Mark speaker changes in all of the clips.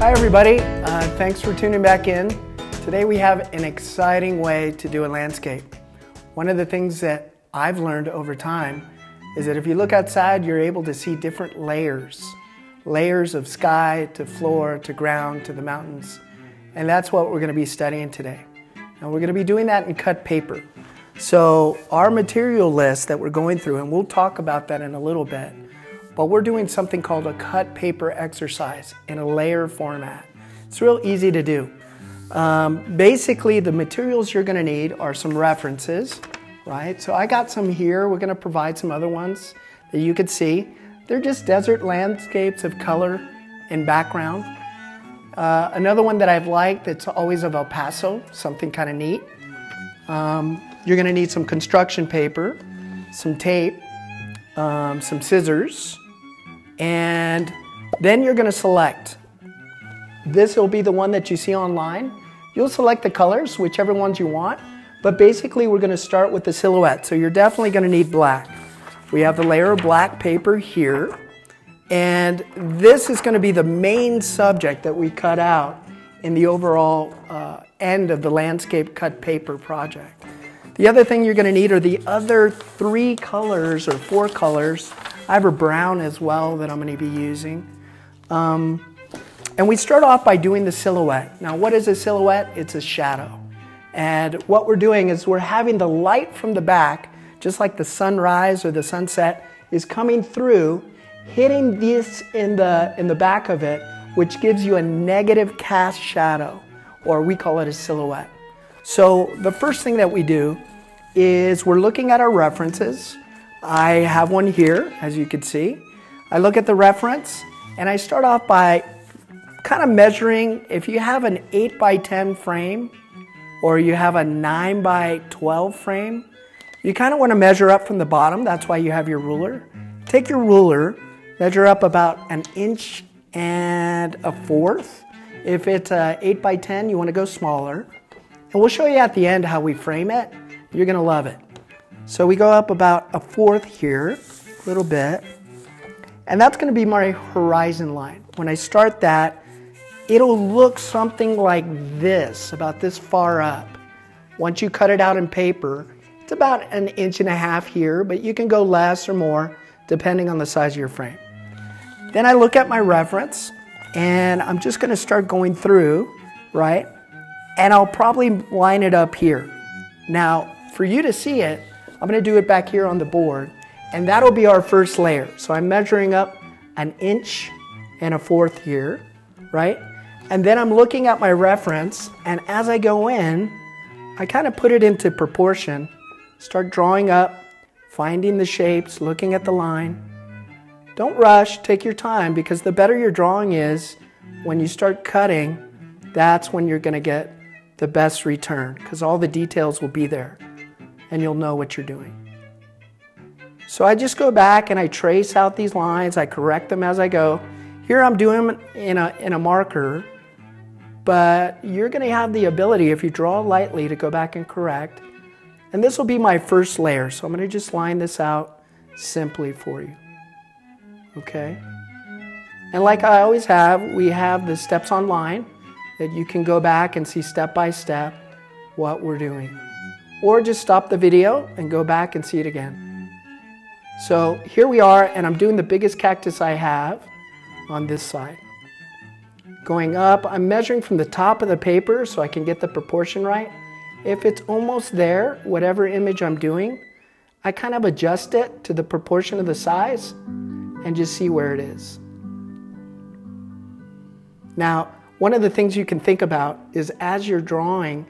Speaker 1: Hi everybody, thanks for tuning back in. Today we have an exciting way to do a landscape. One of the things that I've learned over time is that if you look outside, you're able to see different layers. Layers of sky to floor to ground to the mountains. And that's what we're going to be studying today. And we're going to be doing that in cut paper. So our material list that we're going through, and we'll talk about that in a little bit, but we're doing something called a cut paper exercise in a layer format. It's real easy to do. Basically, the materials you're going to need are some references, right? So I got some here. We're going to provide some other ones that you could see. They're just desert landscapes of color and background. Another one that I've liked that's always of El Paso, something kind of neat. You're going to need some construction paper, some tape, some scissors, and then you're going to select. This will be the one that you see online. You'll select the colors, whichever ones you want, but basically we're going to start with the silhouette. So you're definitely going to need black. We have the layer of black paper here, and this is going to be the main subject that we cut out in the overall end of the landscape cut paper project. The other thing you're going to need are the other 3 colors or 4 colors. I have a brown as well that I'm going to be using. And we start off by doing the silhouette. Now, what is a silhouette? It's a shadow. And what we're doing is we're having the light from the back, just like the sunrise or the sunset, is coming through, hitting this in the back of it, which gives you a negative cast shadow, or we call it a silhouette. So the first thing that we do is we're looking at our references. I have one here, as you can see. I look at the reference, and I start off by kind of measuring. If you have an 8 by 10 frame, or you have a 9 by 12 frame, you kind of want to measure up from the bottom. That's why you have your ruler. Take your ruler, measure up about 1 1/4 inches. If it's 8 by 10, you want to go smaller. And we'll show you at the end how we frame it. You're going to love it. So we go up about 1/4 here, a little bit. And that's going to be my horizon line. When I start that, it'll look something like this, about this far up. Once you cut it out in paper, it's about 1.5 inches here, but you can go less or more depending on the size of your frame. Then I look at my reference, and I'm just going to start going through, right? And I'll probably line it up here. Now, for you to see it, I'm going to do it back here on the board, and that'll be our first layer. So I'm measuring up 1 1/4 inches here, right? And then I'm looking at my reference, and as I go in, I kind of put it into proportion, start drawing up, finding the shapes, looking at the line. Don't rush, take your time, because the better your drawing is, when you start cutting, that's when you're going to get the best return, because all the details will be there, and you'll know what you're doing. So I just go back and I trace out these lines, I correct them as I go. Here I'm doing them in a marker, but you're going to have the ability, if you draw lightly, to go back and correct. And this will be my first layer, so I'm going to just line this out simply for you. Okay? And like I always have, we have the steps online that you can go back and see step by step what we're doing. Or just stop the video and go back and see it again. So here we are, and I'm doing the biggest cactus I have on this side. Going up, I'm measuring from the top of the paper so I can get the proportion right. If it's almost there, whatever image I'm doing, I kind of adjust it to the proportion of the size and just see where it is. Now, one of the things you can think about is as you're drawing,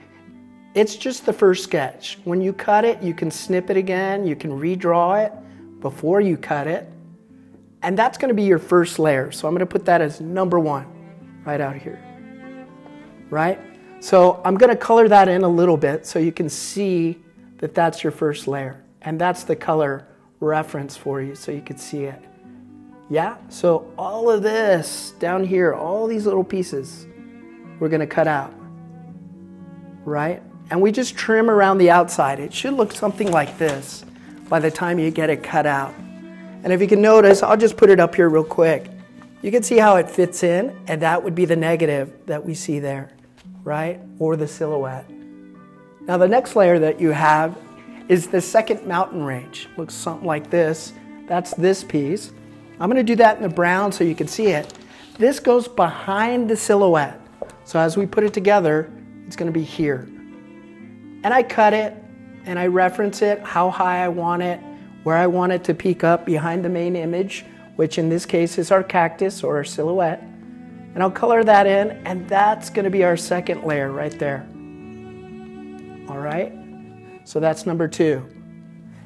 Speaker 1: it's just the first sketch. When you cut it, you can snip it again, you can redraw it before you cut it, and that's going to be your first layer. So I'm going to put that as number 1 right out here, right? So I'm going to color that in a little bit so you can see that that's your first layer, and that's the color reference for you so you can see it. Yeah, so all of this down here, all these little pieces, we're going to cut out, right? And we just trim around the outside. It should look something like this by the time you get it cut out. And if you can notice, I'll just put it up here real quick. You can see how it fits in, and that would be the negative that we see there, right? Or the silhouette. Now the next layer that you have is the second mountain range. Looks something like this. That's this piece. I'm going to do that in the brown so you can see it. This goes behind the silhouette. So as we put it together, it's going to be here. And I cut it and I reference it, how high I want it, where I want it to peek up behind the main image, which in this case is our cactus or our silhouette. And I'll color that in, and that's going to be our second layer right there. All right? So that's number 2.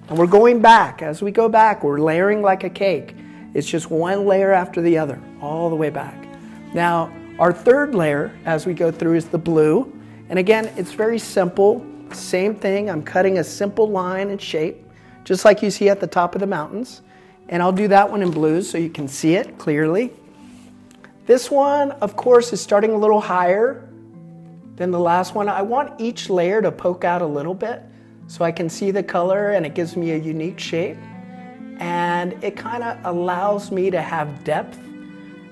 Speaker 1: And we're going back. As we go back, we're layering like a cake. It's just one layer after the other, all the way back. Now, our third layer, as we go through, is the blue. And again, it's very simple. Same thing. I'm cutting a simple line and shape, just like you see at the top of the mountains. And I'll do that one in blue so you can see it clearly. This one, of course, is starting a little higher than the last one. I want each layer to poke out a little bit so I can see the color, and it gives me a unique shape. And it kind of allows me to have depth,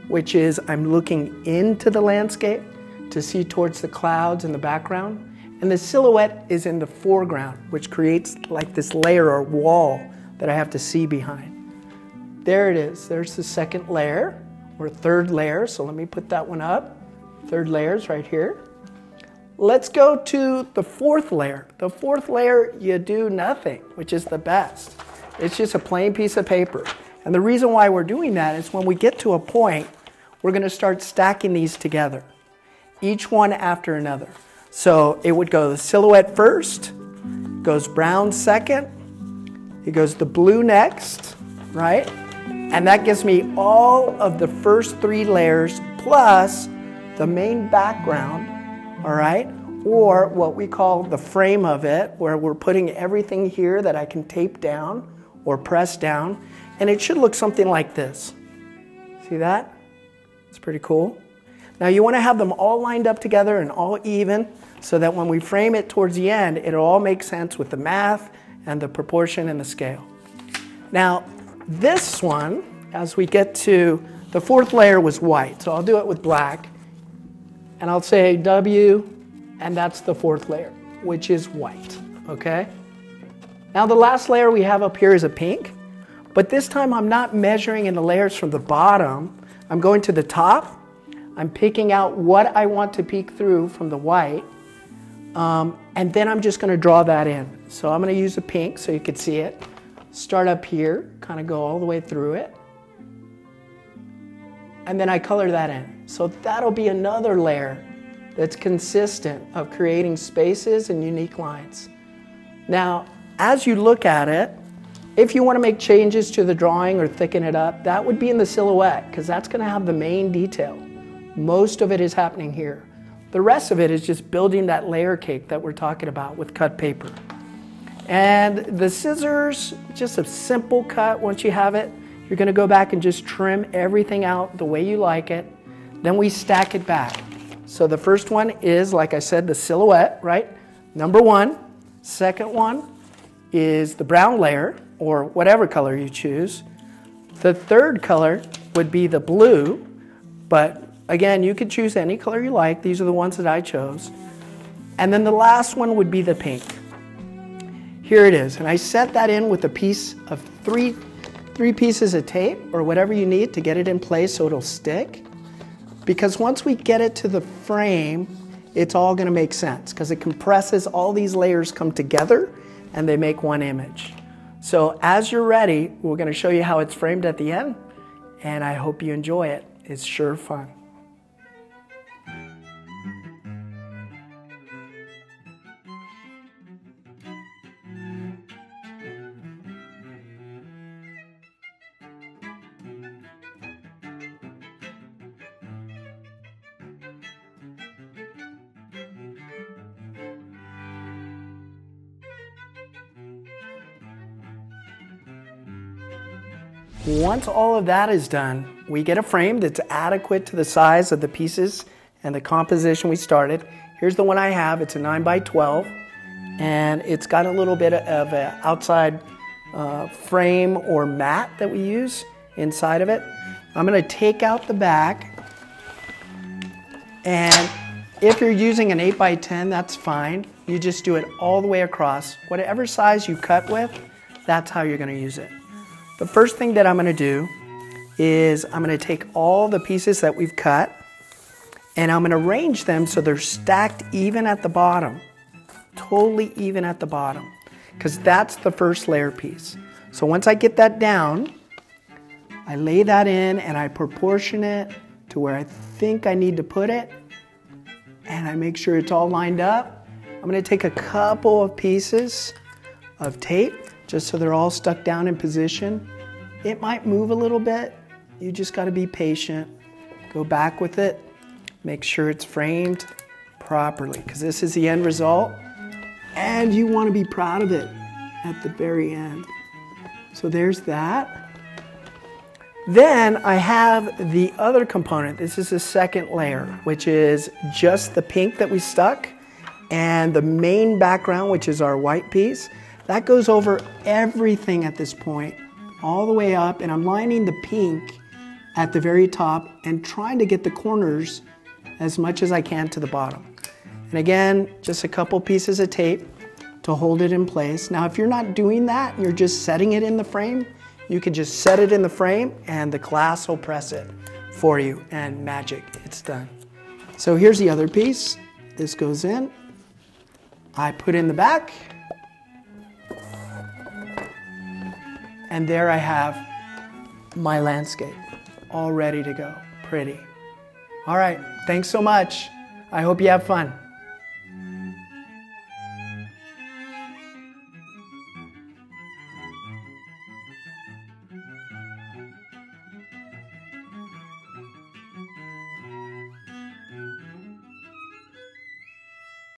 Speaker 1: which is I'm looking into the landscape to see towards the clouds in the background. And the silhouette is in the foreground, which creates like this layer or wall that I have to see behind. There it is. There's the second layer, or third layer. So let me put that one up. Third layer's right here. Let's go to the fourth layer. The fourth layer, you do nothing, which is the best. It's just a plain piece of paper. And the reason why we're doing that is when we get to a point, we're going to start stacking these together, each one after another. So it would go the silhouette first, goes brown second, it goes the blue next, right? And that gives me all of the first 3 layers plus the main background, all right? Or what we call the frame of it, where we're putting everything here that I can tape down or press down. And it should look something like this. See that? It's pretty cool. Now you want to have them all lined up together and all even so that when we frame it towards the end, it'll all make sense with the math and the proportion and the scale. Now this one, as we get to, the fourth layer was white, so I'll do it with black. And I'll say W, and that's the fourth layer, which is white, okay? Now the last layer we have up here is a pink, but this time I'm not measuring in the layers from the bottom. I'm going to the top. I'm picking out what I want to peek through from the white, and then I'm just going to draw that in. So I'm going to use a pink so you can see it. Start up here, kind of go all the way through it, and then I color that in. So that'll be another layer that's consistent of creating spaces and unique lines. Now, as you look at it, if you want to make changes to the drawing or thicken it up, that would be in the silhouette, because that's going to have the main detail. Most of it is happening here. The rest of it is just building that layer cake that we're talking about with cut paper. And the scissors, just a simple cut. Once you have it, you're going to go back and just trim everything out the way you like it. Then we stack it back. So the first one is, like I said, the silhouette, right? Number 1. Second one is the brown layer, or whatever color you choose. The third color would be the blue, but again, you could choose any color you like. These are the ones that I chose. And then the last one would be the pink. Here it is, and I set that in with a piece of three pieces of tape, or whatever you need to get it in place so it'll stick. Because once we get it to the frame, it's all going to make sense, because it compresses, all these layers come together and they make one image. So as you're ready, we're going to show you how it's framed at the end, and I hope you enjoy it. It's sure fun. Once all of that is done, we get a frame that's adequate to the size of the pieces and the composition we started. Here's the one I have. It's a 9x12, and it's got a little bit of an outside frame or mat that we use inside of it. I'm going to take out the back, and if you're using an 8x10, that's fine. You just do it all the way across. Whatever size you cut with, that's how you're going to use it. The first thing that I'm going to do is I'm going to take all the pieces that we've cut, and I'm going to arrange them so they're stacked even at the bottom, totally even at the bottom, because that's the first layer piece. So once I get that down, I lay that in and I proportion it to where I think I need to put it, and I make sure it's all lined up. I'm going to take a couple of pieces of tape just so they're all stuck down in position. It might move a little bit. You just got to be patient. Go back with it. Make sure it's framed properly, because this is the end result, and you want to be proud of it at the very end. So there's that. Then I have the other component. This is the second layer, which is just the pink that we stuck, and the main background, which is our white piece. That goes over everything at this point, all the way up, and I'm lining the pink at the very top and trying to get the corners as much as I can to the bottom. And again, just a couple pieces of tape to hold it in place. Now, if you're not doing that, you're just setting it in the frame, you can just set it in the frame and the glass will press it for you, and magic, it's done. So here's the other piece. This goes in. I put in the back. And there I have my landscape, all ready to go. Pretty. All right, thanks so much. I hope you have fun.